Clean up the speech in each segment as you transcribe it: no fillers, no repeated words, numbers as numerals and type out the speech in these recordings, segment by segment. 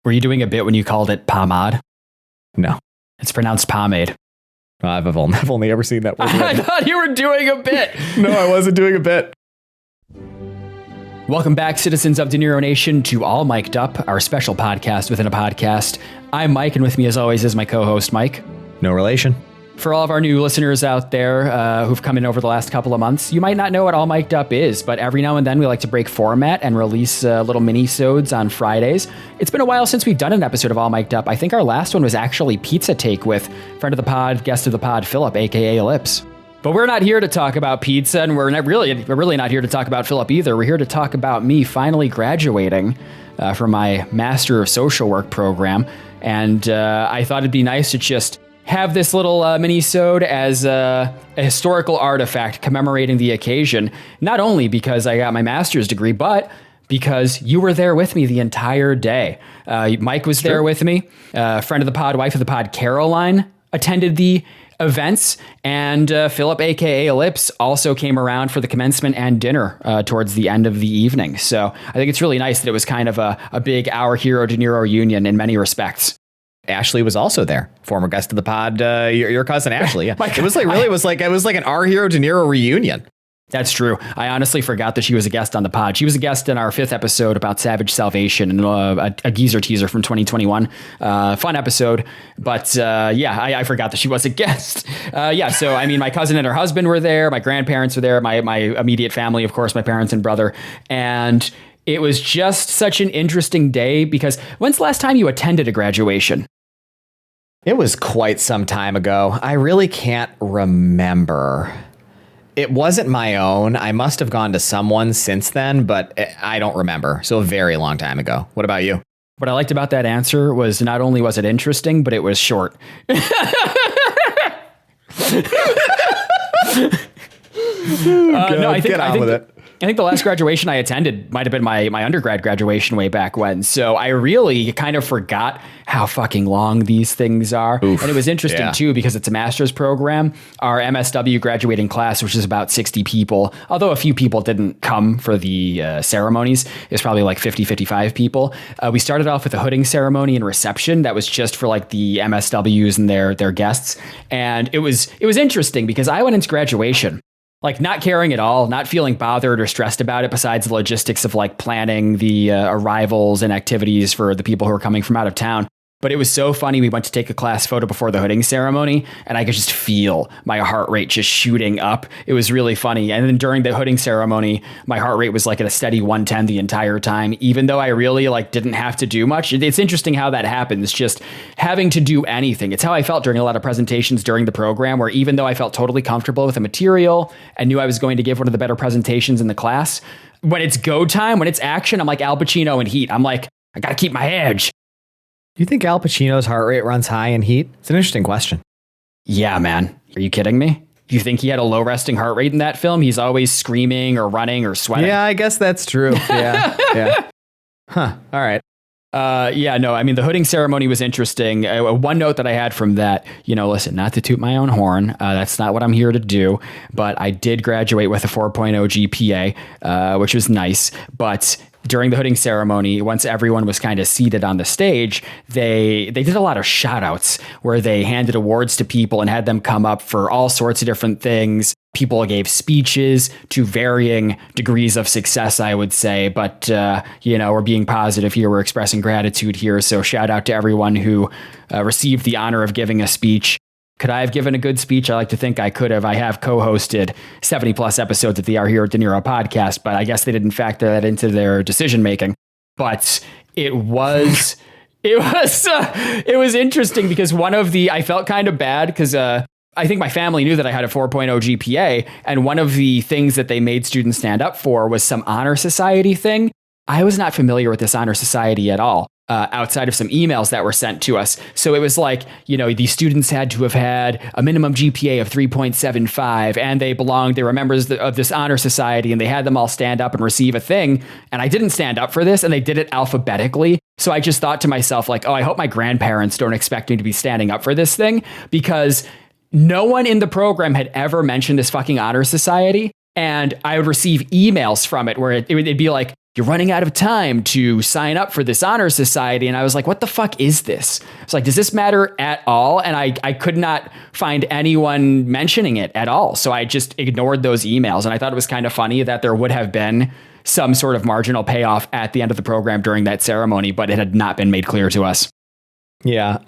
Were you doing a bit when you called it pomade? No. It's pronounced pomade. I've only ever seen that word. I thought you were doing a bit. No, I wasn't doing a bit. Welcome back, citizens of De Niro Nation, to All Mic'd Up, our special podcast within a podcast. I'm Mike, and with me, as always, is my co-host, Mike. No relation. For all of our new listeners out there who've come in over the last couple of months, you might not know what All Mic'd Up is, but every now and then we like to break format and release little mini-sodes on Fridays. It's been a while since we've done an episode of All Mic'd Up. I think our last one was actually Pizza Take with friend of the pod, guest of the pod, Philip, aka Ellipse. But we're not here to talk about pizza, and we're really not here to talk about Philip either. We're here to talk about me finally graduating from my Master of Social Work program, and I thought it'd be nice to just have this little mini-sode as a historical artifact commemorating the occasion, not only because I got my master's degree, but because you were there with me the entire day. Mike was there with me. Friend of the pod, wife of the pod, Caroline, attended the events, and Philip, aka Ellipse, also came around for the commencement and dinner towards the end of the evening. So I think it's really nice that it was kind of a big Our Hero De Niro reunion in many respects. Ashley was also there, former guest of the pod, your cousin Ashley. Yeah. It was like an Our Hero De Niro reunion. That's true. I honestly forgot that she was a guest on the pod. She was a guest in our 5th episode about Savage Salvation and a geezer teaser from 2021. Fun episode. But I forgot that she was a guest. So I mean, my cousin and her husband were there. My grandparents were there. My immediate family, of course, my parents and brother. And it was just such an interesting day because when's the last time you attended a graduation? It was quite some time ago. I really can't remember. It wasn't my own. I must have gone to someone since then, but I don't remember. So a very long time ago. What about you? What I liked about that answer was not only was it interesting, but it was short. Get on with it. I think the last graduation I attended might have been my undergrad graduation way back when. So I really kind of forgot how fucking long these things are. Oof, and it was interesting too, because it's a master's program. Our MSW graduating class, which is about 60 people, although a few people didn't come for the ceremonies, it's probably like 50, 55 people. We started off with a hooding ceremony and reception that was just for like the MSWs and their guests. And it was interesting because I went into graduation like not caring at all, not feeling bothered or stressed about it, besides the logistics of like planning the arrivals and activities for the people who are coming from out of town. But it was so funny. We went to take a class photo before the hooding ceremony, and I could just feel my heart rate just shooting up. It was really funny. And then during the hooding ceremony, my heart rate was like at a steady 110 the entire time, even though I really like didn't have to do much. It's interesting how that happens, just having to do anything. It's how I felt during a lot of presentations during the program, where even though I felt totally comfortable with the material and knew I was going to give one of the better presentations in the class, when it's go time, when it's action, I'm like Al Pacino in Heat. I'm like, I got to keep my edge. Do you think Al Pacino's heart rate runs high in Heat? It's an interesting question. Yeah, man. Are you kidding me? Do you think he had a low resting heart rate in that film? He's always screaming or running or sweating. Yeah, I guess that's true. Yeah. Huh. All right. I mean, the hooding ceremony was interesting. One note that I had from that, listen, not to toot my own horn. That's not what I'm here to do. But I did graduate with a 4.0 GPA, which was nice. But during the hooding ceremony, once everyone was kind of seated on the stage, they did a lot of shout outs where they handed awards to people and had them come up for all sorts of different things. People gave speeches to varying degrees of success, I would say. But, we're being positive here. We're expressing gratitude here. So shout out to everyone who received the honor of giving a speech. Could I have given a good speech? I like to think I could have. I have co-hosted 70 plus episodes of the Our Hero De Niro podcast, but I guess they didn't factor that into their decision making. But it was interesting because I felt kind of bad because I think my family knew that I had a 4.0 GPA, and one of the things that they made students stand up for was some honor society thing. I was not familiar with this honor society at all. Outside of some emails that were sent to us. So it was like, these students had to have had a minimum GPA of 3.75 and they were members of this honor society, and they had them all stand up and receive a thing. And I didn't stand up for this, and they did it alphabetically. So I just thought to myself, like, oh, I hope my grandparents don't expect me to be standing up for this thing, because no one in the program had ever mentioned this fucking honor society. And I would receive emails from it where it'd be like, you're running out of time to sign up for this honor society. And I was like, what the fuck is this? It's like, does this matter at all? And I could not find anyone mentioning it at all. So I just ignored those emails. And I thought it was kind of funny that there would have been some sort of marginal payoff at the end of the program during that ceremony, but it had not been made clear to us. Yeah.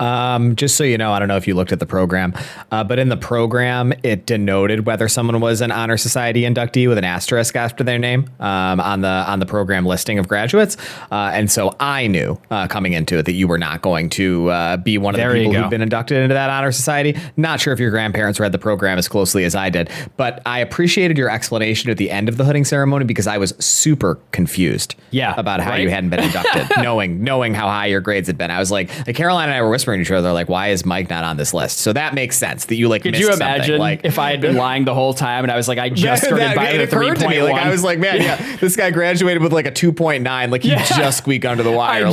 Just so you know, I don't know if you looked at the program, but in the program, it denoted whether someone was an Honor Society inductee with an asterisk after their name on the program listing of graduates. And so I knew coming into it that you were not going to be one of the people who've been inducted into that Honor Society. Not sure if your grandparents read the program as closely as I did, but I appreciated your explanation at the end of the hooding ceremony because I was super confused about how you hadn't been inducted, knowing how high your grades had been. I was like Caroline and I were whispering to each other, like, why is Mike not on this list? So that makes sense that you like. Could you imagine if I had been lying the whole time and I was like, I just started by the 3.1. Like, I was like, man, this guy graduated with like a 2.9. Like he just squeaked under the wire. I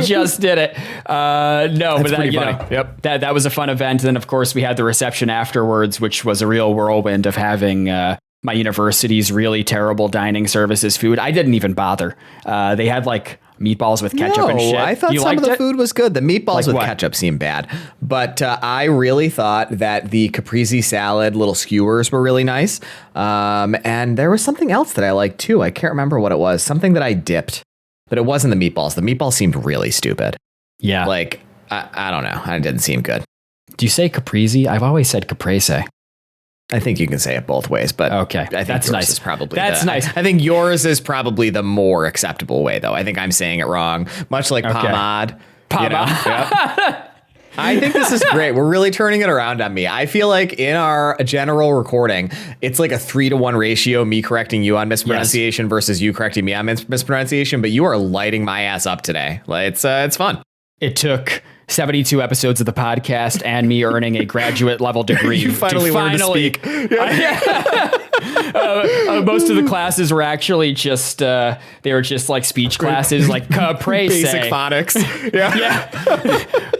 just did it. No, but that, funny. That was a fun event. And then of course we had the reception afterwards, which was a real whirlwind of having my university's really terrible dining services food. I didn't even bother. They had like meatballs with ketchup and shit. I thought some of the food was good. The meatballs with ketchup seemed bad. But I really thought that the caprese salad little skewers were really nice. And there was something else that I liked too. I can't remember what it was. Something that I dipped. But it wasn't the meatballs. The meatballs seemed really stupid. Yeah. Like, I don't know. It didn't seem good. Do you say caprese? I've always said caprese. I think you can say it both ways, but okay, I think that's yours nice. Is probably nice. I think yours is probably the more acceptable way, though. I think I'm saying it wrong, much like pomade. Pomade. Yep. I think this is great. We're really turning it around on me. I feel like in our general recording, it's like a 3-to-1 ratio, me correcting you on mispronunciation versus you correcting me on mispronunciation. But you are lighting my ass up today. It's fun. It took 72 episodes of the podcast and me earning a graduate level degree. You finally learned to speak. Most of the classes were actually just they were just like speech classes, like basic phonics. Yeah.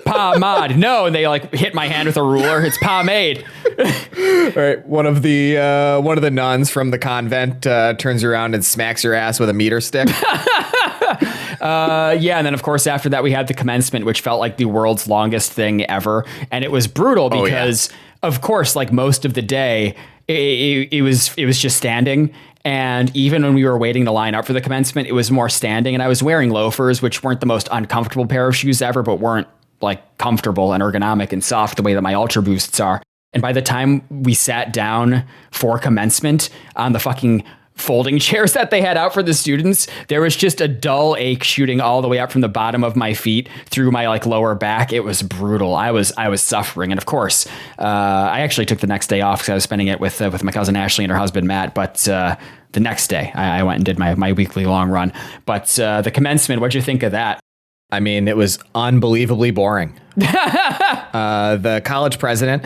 Pomade. No, and they like hit my hand with a ruler. It's pomade. All right. One of the nuns from the convent turns around and smacks your ass with a meter stick. And then of course after that we had the commencement, which felt like the world's longest thing ever, and it was brutal because of course, like most of the day, it was just standing. And even when we were waiting to line up for the commencement, it was more standing. And I was wearing loafers, which weren't the most uncomfortable pair of shoes ever, but weren't like comfortable and ergonomic and soft the way that my Ultra Boosts are. And by the time we sat down for commencement on the fucking folding chairs that they had out for the students, there was just a dull ache shooting all the way up from the bottom of my feet through my like lower back. It was brutal. I was suffering. And of course, I actually took the next day off because I was spending it with my cousin Ashley and her husband Matt. But the next day I went and did my weekly long run. But the commencement, what'd you think of that? I mean, it was unbelievably boring. The college president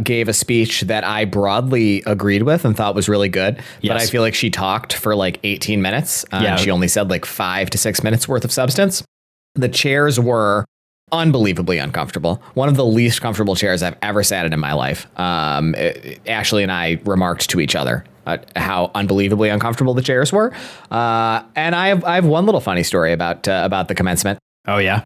gave a speech that I broadly agreed with and thought was really good. Yes. But I feel like she talked for like 18 minutes. And she only said like 5 to 6 minutes worth of substance. The chairs were unbelievably uncomfortable. One of the least comfortable chairs I've ever sat in my life. Ashley and I remarked to each other how unbelievably uncomfortable the chairs were. And I have one little funny story about the commencement. Oh, yeah.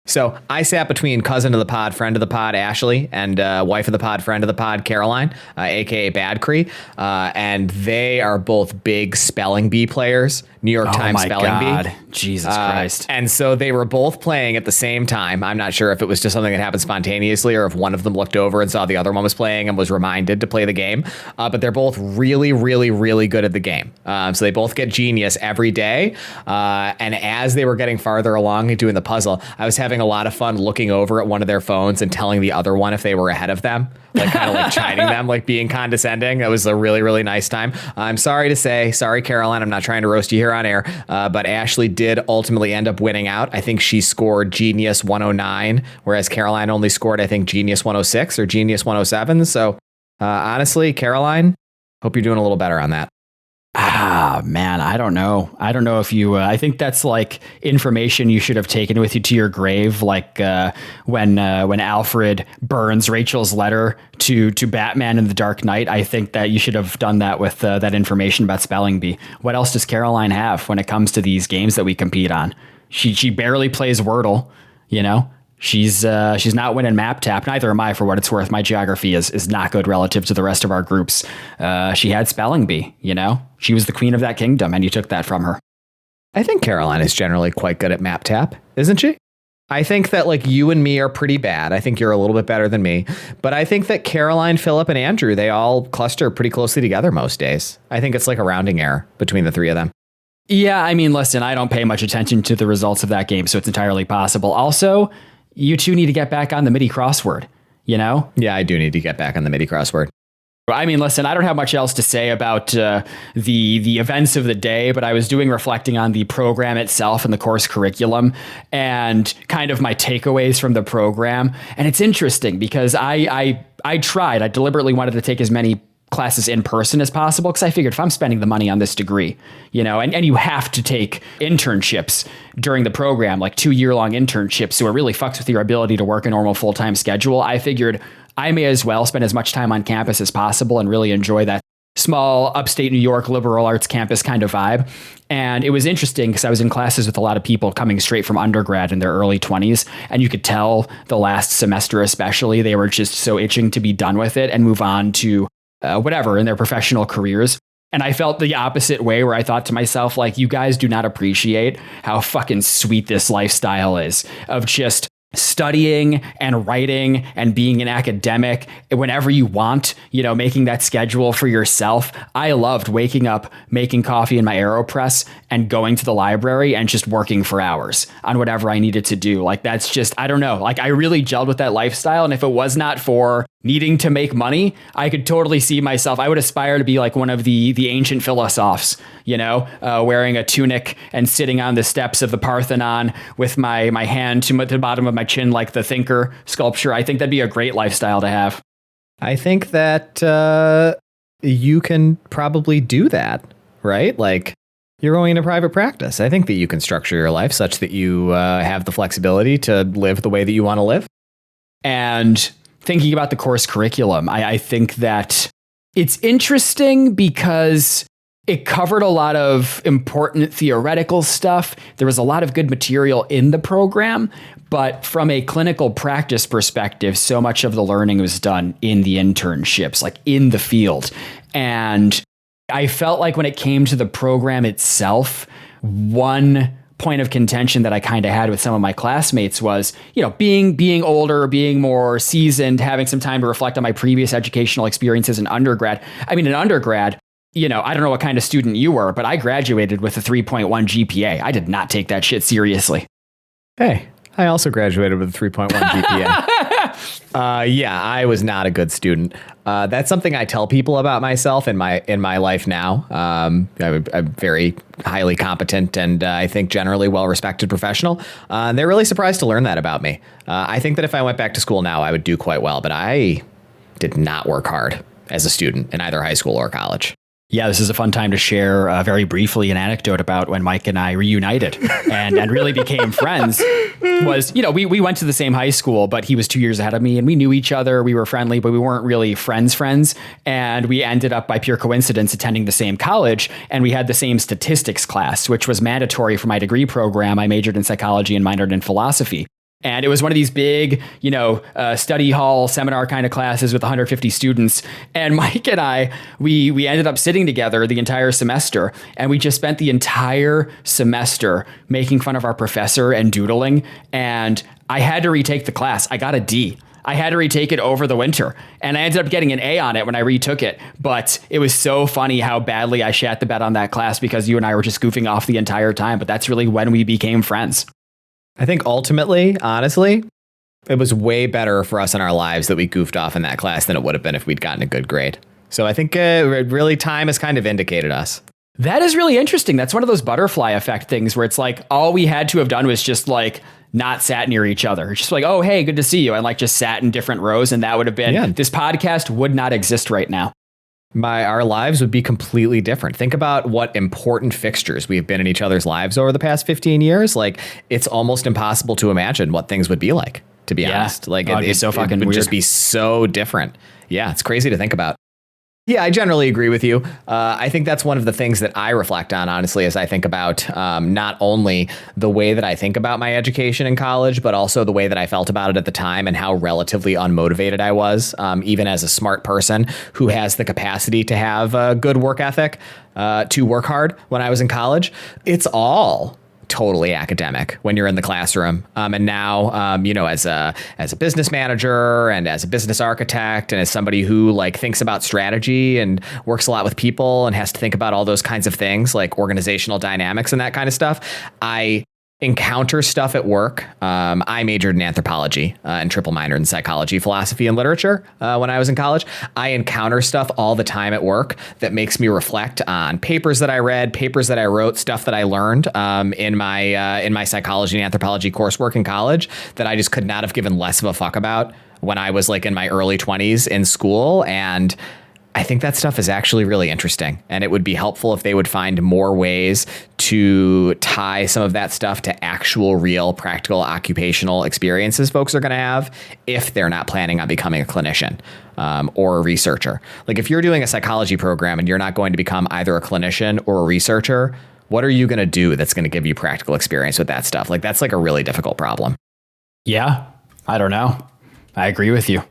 So I sat between cousin of the pod, friend of the pod, Ashley, and wife of the pod, friend of the pod, Caroline, a.k.a. Bad Cree. And they are both big spelling bee players, New York Times spelling bee. Jesus Christ. And so they were both playing at the same time. I'm not sure if it was just something that happened spontaneously or if one of them looked over and saw the other one was playing and was reminded to play the game. But they're both really, really, really good at the game. So they both get genius every day. And as they were getting farther along and doing the puzzle, I was having a lot of fun looking over at one of their phones and telling the other one if they were ahead of them, like kind of like chiding them, like being condescending. It was a really, really nice time. I'm sorry to say, sorry, Caroline, I'm not trying to roast you here on air, but Ashley did ultimately end up winning out. I think she scored Genius 109, whereas Caroline only scored, I think, Genius 106 or Genius 107. So honestly, Caroline, hope you're doing a little better on that. Ah, man, I don't know. I don't know if you, I think that's like information you should have taken with you to your grave. Like when Alfred burns Rachel's letter to Batman in The Dark Knight, I think that you should have done that with that information about spelling bee. What else does Caroline have when it comes to these games that we compete on? She barely plays Wordle, you know? She's not winning map tap. Neither am I, for what it's worth. My geography is not good relative to the rest of our groups. She had spelling bee, you know? She was the queen of that kingdom, and you took that from her. I think Caroline is generally quite good at map tap, isn't she? I think that like you and me are pretty bad. I think you're a little bit better than me. But I think that Caroline, Philip, and Andrew, they all cluster pretty closely together most days. I think it's like a rounding error between the three of them. Yeah, I mean, listen, I don't pay much attention to the results of that game, so it's entirely possible. Also, you two need to get back on the MIDI crossword, you know? Yeah, I do need to get back on the MIDI crossword. I mean, listen, I don't have much else to say about the events of the day, but I was doing reflecting on the program itself and the course curriculum and kind of my takeaways from the program. And it's interesting because I deliberately wanted to take as many classes in person as possible because I figured if I'm spending the money on this degree, you know, and you have to take internships during the program, like 2-year-long internships, so it really fucks with your ability to work a normal full-time schedule. I figured I may as well spend as much time on campus as possible and really enjoy that small upstate New York liberal arts campus kind of vibe. And it was interesting because I was in classes with a lot of people coming straight from undergrad in their early 20s. And you could tell the last semester, especially, they were just so itching to be done with it and move on to whatever in their professional careers. And I felt the opposite way where I thought to myself, like, you guys do not appreciate how fucking sweet this lifestyle is of just studying and writing and being an academic whenever you want, you know, making that schedule for yourself. I loved waking up, making coffee in my AeroPress and going to the library and just working for hours on whatever I needed to do. Like, that's just, I don't know, like I really gelled with that lifestyle. And if it was not for needing to make money, I could totally see myself. I would aspire to be like one of the ancient philosophers, you know, wearing a tunic and sitting on the steps of the Parthenon with my hand to the bottom of my chin like the Thinker sculpture. I think that'd be a great lifestyle to have. I think that you can probably do that, right? Like, you're going into private practice. I think that you can structure your life such that you have the flexibility to live the way that you want to live. And thinking about the course curriculum, I think that it's interesting because it covered a lot of important theoretical stuff. There was a lot of good material in the program, but from a clinical practice perspective, so much of the learning was done in the internships, like in the field. And I felt like when it came to the program itself, one point of contention that I kind of had with some of my classmates was, you know, being older, being more seasoned, having some time to reflect on my previous educational experiences in undergrad. I mean, in undergrad, you know, I don't know what kind of student you were, but I graduated with a 3.1 GPA. I did not take that shit seriously. Hey, I also graduated with a 3.1 GPA. Yeah, I was not a good student. That's something I tell people about myself in my life now. I'm very highly competent and I think generally well-respected professional. They're really surprised to learn that about me. I think that if I went back to school now, I would do quite well, but I did not work hard as a student in either high school or college. Yeah, this is a fun time to share very briefly an anecdote about when Mike and I reunited and really became friends. Was, you know, we went to the same high school, but he was 2 years ahead of me and we knew each other. We were friendly, but we weren't really friends. And we ended up by pure coincidence attending the same college, and we had the same statistics class, which was mandatory for my degree program. I majored in psychology and minored in philosophy. And it was one of these big, you know, study hall seminar kind of classes with 150 students. And Mike and I, we ended up sitting together the entire semester. And we just spent the entire semester making fun of our professor and doodling. And I had to retake the class. I got a D. I had to retake it over the winter. And I ended up getting an A on it when I retook it. But it was so funny how badly I shat the bed on that class because you and I were just goofing off the entire time. But that's really when we became friends. I think ultimately, honestly, it was way better for us in our lives that we goofed off in that class than it would have been if we'd gotten a good grade. So I think really time has kind of vindicated us. That is really interesting. That's one of those butterfly effect things where it's like all we had to have done was just like not sat near each other. Just like, oh, hey, good to see you. And like just sat in different rows. And that would have been, This podcast would not exist right now. Our lives would be completely different. Think about what important fixtures we've been in each other's lives over the past 15 years. Like, it's almost impossible to imagine what things would be like, to be honest. Like, it'd be so fucking it would weird. just be so different. Yeah, it's crazy to think about. Yeah, I generally agree with you. I think that's one of the things that I reflect on, honestly, as I think about not only the way that I think about my education in college, but also the way that I felt about it at the time and how relatively unmotivated I was, even as a smart person who has the capacity to have a good work ethic, to work hard when I was in college. It's all totally academic when you're in the classroom. And now, as a business manager and as a business architect and as somebody who like thinks about strategy and works a lot with people and has to think about all those kinds of things like organizational dynamics and that kind of stuff, I encounter stuff at work. I majored in anthropology and triple minored in psychology, philosophy, and literature when I was in college. I encounter stuff all the time at work that makes me reflect on papers that I read, papers that I wrote, stuff that I learned in my psychology and anthropology coursework in college that I just could not have given less of a fuck about when I was like in my early 20s in school. And I think that stuff is actually really interesting, and it would be helpful if they would find more ways to tie some of that stuff to actual, real, practical, occupational experiences folks are going to have if they're not planning on becoming a clinician or a researcher. Like if you're doing a psychology program and you're not going to become either a clinician or a researcher, what are you going to do that's going to give you practical experience with that stuff? Like that's like a really difficult problem. Yeah, I don't know. I agree with you.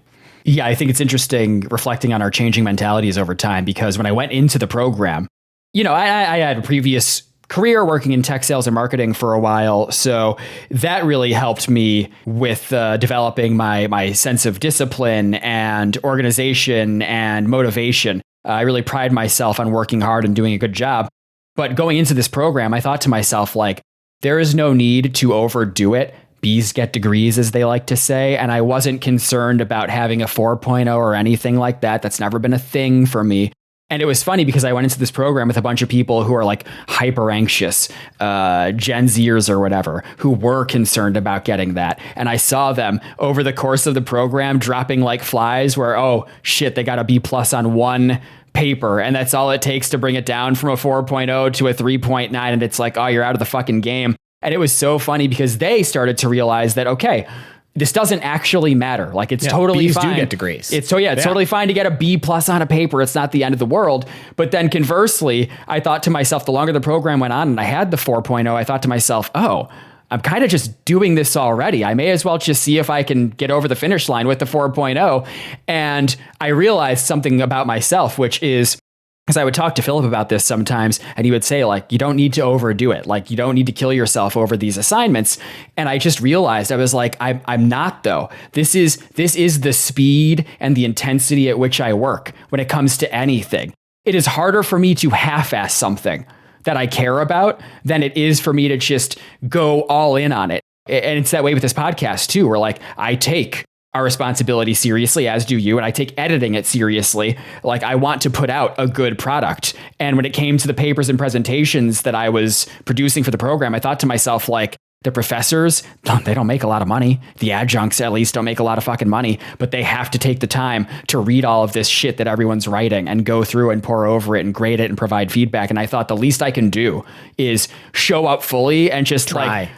Yeah, I think it's interesting reflecting on our changing mentalities over time, because when I went into the program, I had a previous career working in tech sales and marketing for a while. So that really helped me with developing my sense of discipline and organization and motivation. I really pride myself on working hard and doing a good job. But going into this program, I thought to myself, like, there is no need to overdo it. B's get degrees, as they like to say. And I wasn't concerned about having a 4.0 or anything like that. That's never been a thing for me. And it was funny because I went into this program with a bunch of people who are like hyper anxious, Gen Zers or whatever, who were concerned about getting that. And I saw them over the course of the program dropping like flies where, oh shit, they got a B+ on one paper, and that's all it takes to bring it down from a 4.0 to a 3.9. And it's like, oh, you're out of the fucking game. And it was so funny because they started to realize that, okay, this doesn't actually matter. Like it's totally B's fine. do get degrees. It's totally fine to get a B+ on a paper. It's not the end of the world. But then conversely, I thought to myself, the longer the program went on and I had the 4.0, I thought to myself, oh, I'm kind of just doing this already. I may as well just see if I can get over the finish line with the 4.0. And I realized something about myself, which is, because I would talk to Philip about this sometimes, and he would say, like, you don't need to overdo it. Like, you don't need to kill yourself over these assignments. And I just realized, I was like, I'm not, though. This is the speed and the intensity at which I work when it comes to anything. It is harder for me to half-ass something that I care about than it is for me to just go all in on it. And it's that way with this podcast, too, where, like, I take our responsibility seriously, as do you, and I take editing it seriously. Like, I want to put out a good product. And when it came to the papers and presentations that I was producing for the program, I thought to myself, like, the professors, they don't make a lot of money. The adjuncts, at least, don't make a lot of fucking money, but they have to take the time to read all of this shit that everyone's writing and go through and pour over it and grade it and provide feedback. And I thought the least I can do is show up fully and just try.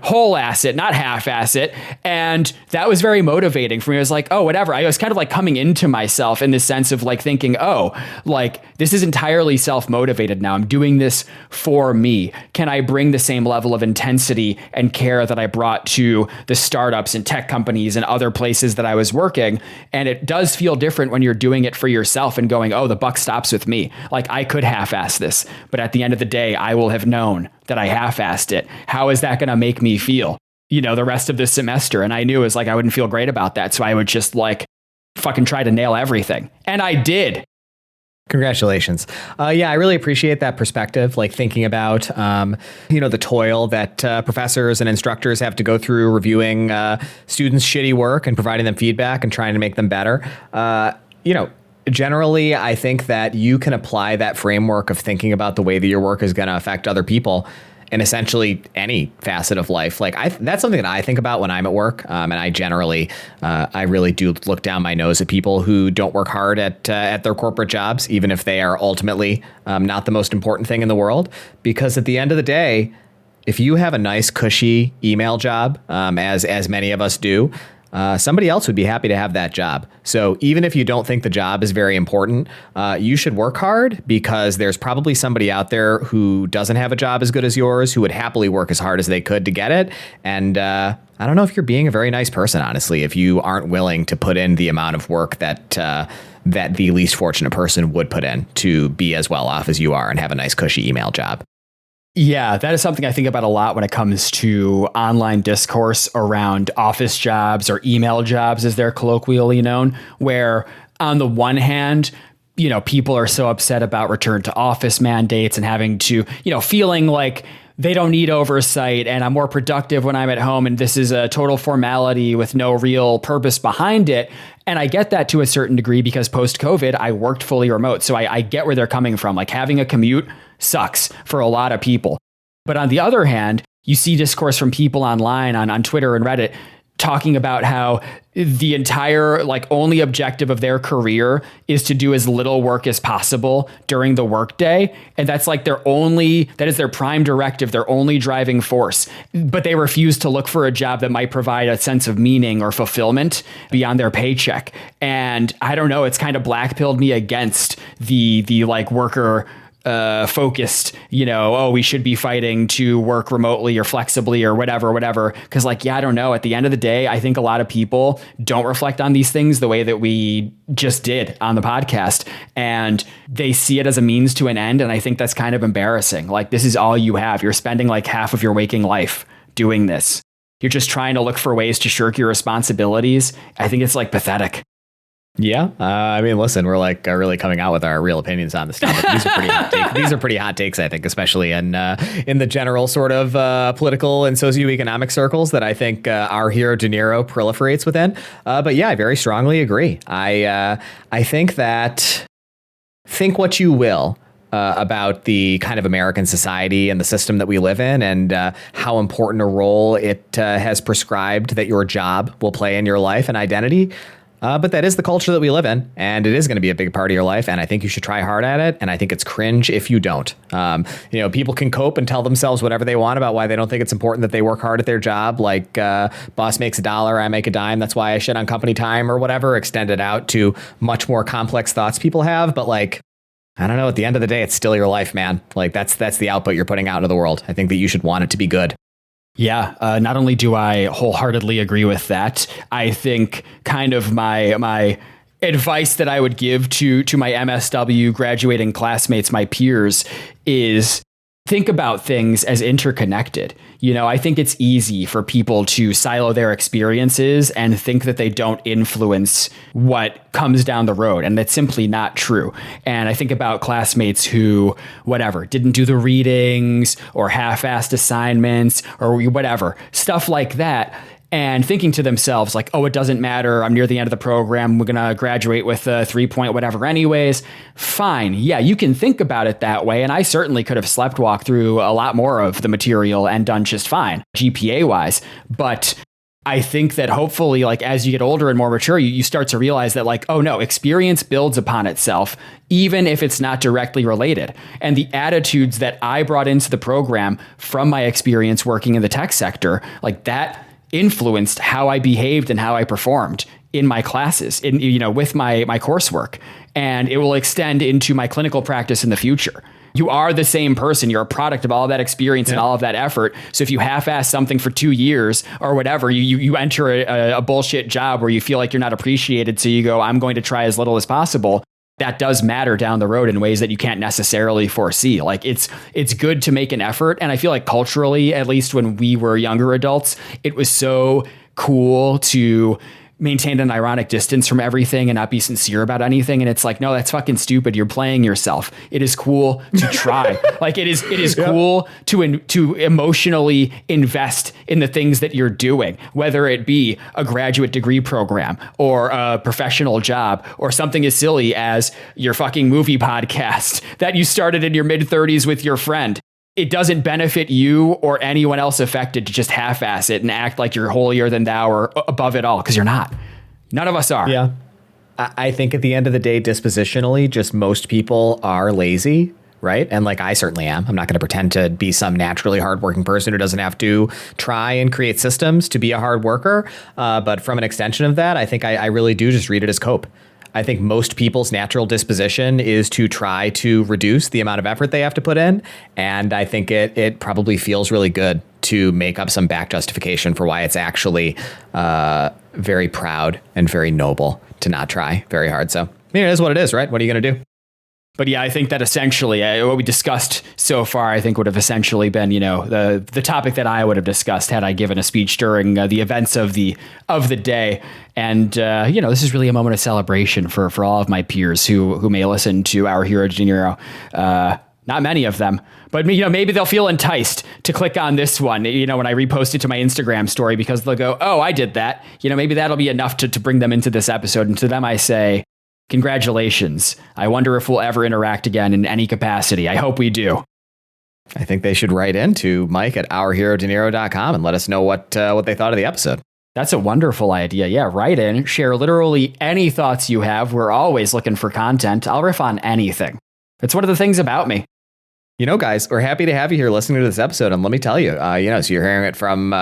Whole ass it, not half ass it. And that was very motivating for me. I was like, oh, whatever. I was kind of like coming into myself in the sense of like thinking, oh, like this is entirely self-motivated now. I'm doing this for me. Can I bring the same level of intensity and care that I brought to the startups and tech companies and other places that I was working? And it does feel different when you're doing it for yourself and going, oh, the buck stops with me. Like I could half-ass this, but at the end of the day, I will have known that I half-assed it. How is that going to make me feel, the rest of this semester? And I knew it was like, I wouldn't feel great about that. So I would just like fucking try to nail everything. And I did. Congratulations. I really appreciate that perspective, like thinking about, the toil that professors and instructors have to go through reviewing students' shitty work and providing them feedback and trying to make them better. Generally, I think that you can apply that framework of thinking about the way that your work is going to affect other people in essentially any facet of life. Like that's something that I think about when I'm at work. And I generally, I really do look down my nose at people who don't work hard at their corporate jobs, even if they are ultimately not the most important thing in the world. Because at the end of the day, if you have a nice, cushy email job, as many of us do, somebody else would be happy to have that job. So even if you don't think the job is very important, you should work hard, because there's probably somebody out there who doesn't have a job as good as yours, who would happily work as hard as they could to get it. And I don't know if you're being a very nice person, honestly, if you aren't willing to put in the amount of work that the least fortunate person would put in to be as well off as you are and have a nice, cushy email job. Yeah, that is something I think about a lot when it comes to online discourse around office jobs or email jobs, as they're colloquially known, where on the one hand, people are so upset about return to office mandates and having to, feeling like they don't need oversight and I'm more productive when I'm at home and this is a total formality with no real purpose behind it. And I get that to a certain degree because post-COVID, I worked fully remote. So I get where they're coming from. Like having a commute sucks for a lot of people. But on the other hand, you see discourse from people online on Twitter and Reddit talking about how the entire only objective of their career is to do as little work as possible during the workday. And that's that is their prime directive, their only driving force. But they refuse to look for a job that might provide a sense of meaning or fulfillment beyond their paycheck. And I don't know, it's kind of blackpilled me against the worker focused, we should be fighting to work remotely or flexibly or whatever. Cause I don't know. At the end of the day, I think a lot of people don't reflect on these things the way that we just did on the podcast. And they see it as a means to an end. And I think that's kind of embarrassing. This is all you have. You're spending half of your waking life doing this. You're just trying to look for ways to shirk your responsibilities. I think it's pathetic. Yeah. Listen, we're really coming out with our real opinions on this topic. These are pretty hot takes. These are pretty hot takes, I think, especially in the general sort of political and socioeconomic circles that I think our hero De Niro proliferates within. But yeah, I very strongly agree. I think what you will about the kind of American society and the system that we live in, and how important a role it has prescribed that your job will play in your life and identity. But that is the culture that we live in, and it is going to be a big part of your life. And I think you should try hard at it. And I think it's cringe if you don't. People can cope and tell themselves whatever they want about why they don't think it's important that they work hard at their job. Boss makes $1, I make a dime. That's why I shit on company time or whatever, extended out to much more complex thoughts people have. But I don't know, at the end of the day, it's still your life, man. That's the output you're putting out into the world. I think that you should want it to be good. Yeah, not only do I wholeheartedly agree with that, I think kind of my advice that I would give to my MSW graduating classmates, my peers, is think about things as interconnected. I think it's easy for people to silo their experiences and think that they don't influence what comes down the road. And that's simply not true. And I think about classmates who, didn't do the readings or half-assed assignments or whatever, stuff like that. And thinking to themselves it doesn't matter. I'm near the end of the program. We're going to graduate with a 3-point whatever anyways. Fine. Yeah, you can think about it that way. And I certainly could have sleptwalked through a lot more of the material and done just fine, GPA wise. But I think that hopefully, as you get older and more mature, you start to realize that oh no, experience builds upon itself, even if it's not directly related. And the attitudes that I brought into the program from my experience working in the tech sector, that influenced how I behaved and how I performed in my classes, with my coursework. And it will extend into my clinical practice in the future. You are the same person. You're a product of all of that experience and all of that effort. So if you half-ass something for 2 years or whatever, you enter a bullshit job where you feel like you're not appreciated. So you go, I'm going to try as little as possible. That does matter down the road in ways that you can't necessarily foresee. It's good to make an effort. And I feel culturally, at least when we were younger adults, it was so cool to maintain an ironic distance from everything and not be sincere about anything. And it's no, that's fucking stupid. You're playing yourself. It is cool to try. It is cool to emotionally invest in the things that you're doing, whether it be a graduate degree program or a professional job or something as silly as your fucking movie podcast that you started in your mid-30s with your friend. it doesn't benefit you or anyone else affected to just half-ass it and act like you're holier than thou or above it all, because you're not. None of us are. Yeah. I think at the end of the day, dispositionally, just most people are lazy, right? And like I certainly am. I'm not going to pretend to be some naturally hardworking person who doesn't have to try and create systems to be a hard worker. But from an extension of that, I think I really do just read it as cope. I think most people's natural disposition is to try to reduce the amount of effort they have to put in. And I think it probably feels really good to make up some back justification for why it's actually very proud and very noble to not try very hard. So, I mean, it is what it is, right? What are you going to do? But yeah, I think that essentially what we discussed so far, I think would have essentially been, the topic that I would have discussed had I given a speech during the events of the day. And, this is really a moment of celebration for all of my peers who may listen to Our Hero De Niro. Not many of them, but maybe they'll feel enticed to click on this one, when I repost it to my Instagram story, because they'll go, oh, I did that. Maybe that'll be enough to bring them into this episode. And to them, I say, congratulations. I wonder if we'll ever interact again in any capacity. I hope we do. I think they should write into Mike at ourherodeniro.com and let us know what they thought of the episode. That's a wonderful idea. Yeah, write in, share literally any thoughts you have. We're always looking for content. I'll riff on anything. It's one of the things about me. Guys, we're happy to have you here listening to this episode. And let me tell you, so you're hearing it from,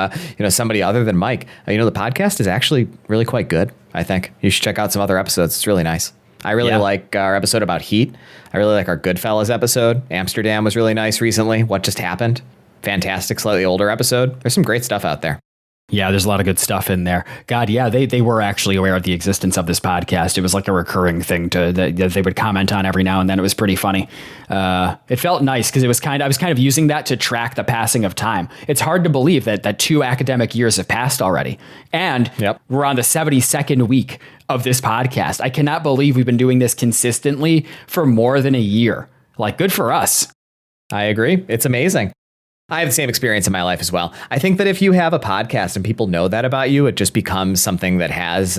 somebody other than Mike. The podcast is actually really quite good, I think. You should check out some other episodes. It's really nice. I really like our episode about Heat. I really like our Goodfellas episode. Amsterdam was really nice recently. What Just Happened? Fantastic, slightly older episode. There's some great stuff out there. Yeah, there's a lot of good stuff in there. God, yeah, they were actually aware of the existence of this podcast. It was like a recurring thing that they would comment on every now and then. It was pretty funny. It felt nice because I was kind of using that to track the passing of time. It's hard to believe that 2 academic years have passed already. And we're on the 72nd week of this podcast. I cannot believe we've been doing this consistently for more than a year. Like, good for us. I agree. It's amazing. I have the same experience in my life as well. I think that if you have a podcast and people know that about you, it just becomes something that has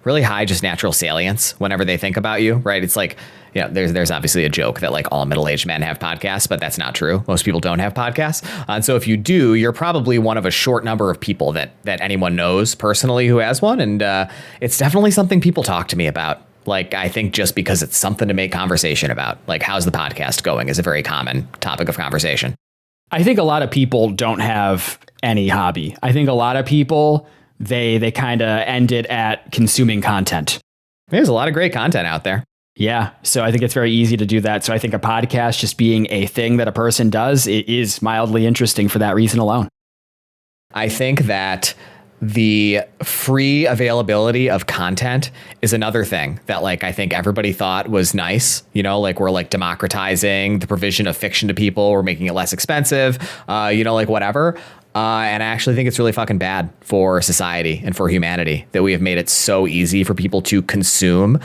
really high just natural salience whenever they think about you, right? It's like, there's obviously a joke that like all middle-aged men have podcasts, but that's not true. Most people don't have podcasts. And so if you do, you're probably one of a short number of people that anyone knows personally who has one. And it's definitely something people talk to me about. Like, I think just because it's something to make conversation about, like, how's the podcast going is a very common topic of conversation. I think a lot of people don't have any hobby. I think a lot of people, they kind of end it at consuming content. There's a lot of great content out there. Yeah. So I think it's very easy to do that. So I think a podcast just being a thing that a person does, it is mildly interesting for that reason alone. I think that the free availability of content is another thing that like I think everybody thought was nice. Like we're like democratizing the provision of fiction to people. We're making it less expensive, like whatever. And I actually think it's really fucking bad for society and for humanity that we have made it so easy for people to consume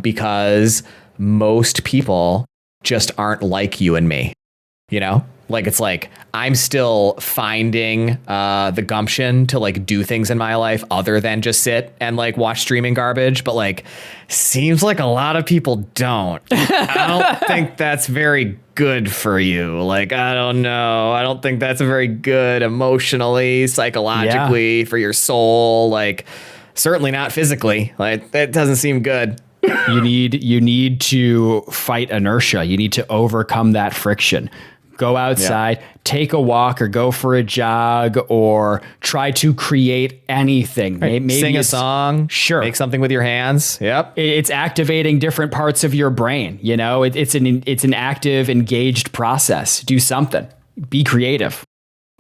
because most people just aren't like you and me, Like, it's like, I'm still finding the gumption to like do things in my life other than just sit and like watch streaming garbage. But like, seems like a lot of people don't. I don't think that's very good for you. Like, I don't know. I don't think that's very good emotionally, psychologically for your soul. Like, certainly not physically. Like, that doesn't seem good. You need to fight inertia. You need to overcome that friction. Go outside, take a walk or go for a jog or try to create anything. Right. Maybe sing a song. Sure. Make something with your hands. Yep. It's activating different parts of your brain. It's an active, engaged process. Do something. Be creative.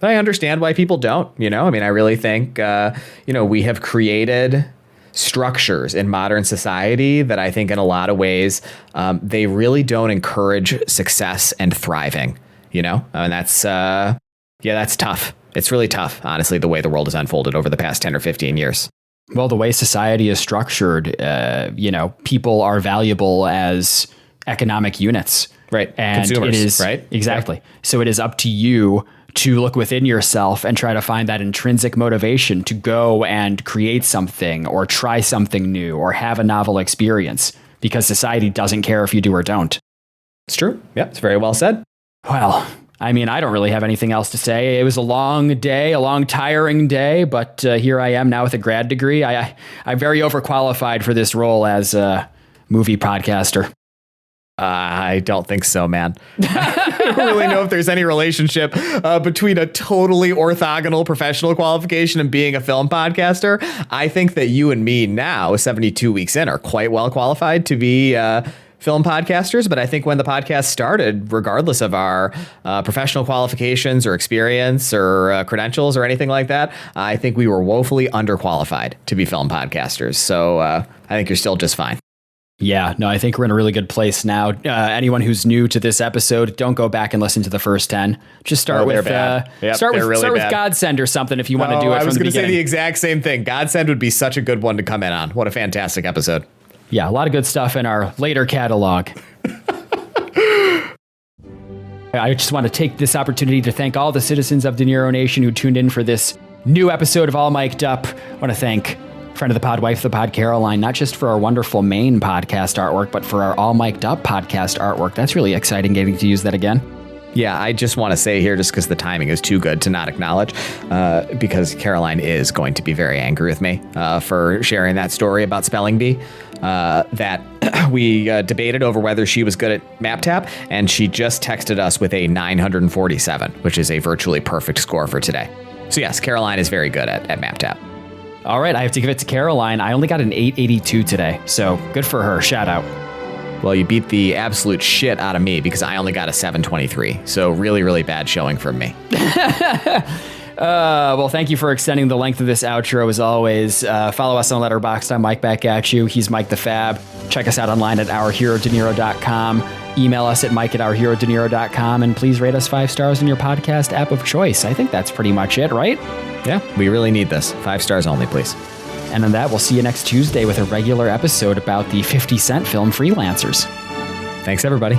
But I understand why people don't, I mean, I really think, we have created structures in modern society that I think in a lot of ways, they really don't encourage success and thriving. And that's tough. It's really tough, honestly, the way the world has unfolded over the past 10 or 15 years. Well, the way society is structured, people are valuable as economic units. Right. And consumers, it is, right? Exactly. Yep. So it is up to you to look within yourself and try to find that intrinsic motivation to go and create something or try something new or have a novel experience, because society doesn't care if you do or don't. It's true. Yeah, it's very well said. Well, I mean, I don't really have anything else to say. It was a long day, a long, tiring day, but here I am now with a grad degree. I'm very overqualified for this role as a movie podcaster. I don't think so, man. I don't really know if there's any relationship between a totally orthogonal professional qualification and being a film podcaster. I think that you and me now, 72 weeks in, are quite well qualified to be film podcasters. But I think when the podcast started, regardless of our professional qualifications or experience or credentials or anything like that, I think we were woefully underqualified to be film podcasters. So I think you're still just fine. Yeah, no, I think we're in a really good place now. Anyone who's new to this episode, don't go back and listen to the first 10. Just start with start with Godsend or something if you want to do it. I was going to say the exact same thing. Godsend would be such a good one to come in on. What a fantastic episode. Yeah, a lot of good stuff in our later catalog. I just want to take this opportunity to thank all the citizens of De Niro Nation who tuned in for this new episode of All Mic'd Up. I want to thank friend of the pod, wife of the pod, Caroline, not just for our wonderful main podcast artwork, but for our All Mic'd Up podcast artwork. That's really exciting getting to use that again. Yeah, I just want to say here, just because the timing is too good to not acknowledge, because Caroline is going to be very angry with me for sharing that story about Spelling Bee, that we debated over whether she was good at MapTap, and she just texted us with a 947, which is a virtually perfect score for today. So yes, Caroline is very good at MapTap. All right, I have to give it to Caroline. I only got an 882 today, so good for her. Shout out. Well, you beat the absolute shit out of me because I only got a 723. So really, really bad showing from me. Well, thank you for extending the length of this outro as always. Follow us on Letterboxd. I'm Mike back at you. He's Mike the Fab. Check us out online at ourherodeniro.com. Email us at mike@ourherodeniro.com. And please rate us 5 stars in your podcast app of choice. I think that's pretty much it, right? Yeah, we really need this. 5 stars only, please. And on that, we'll see you next Tuesday with a regular episode about the 50 Cent film Freelancers. Thanks, everybody.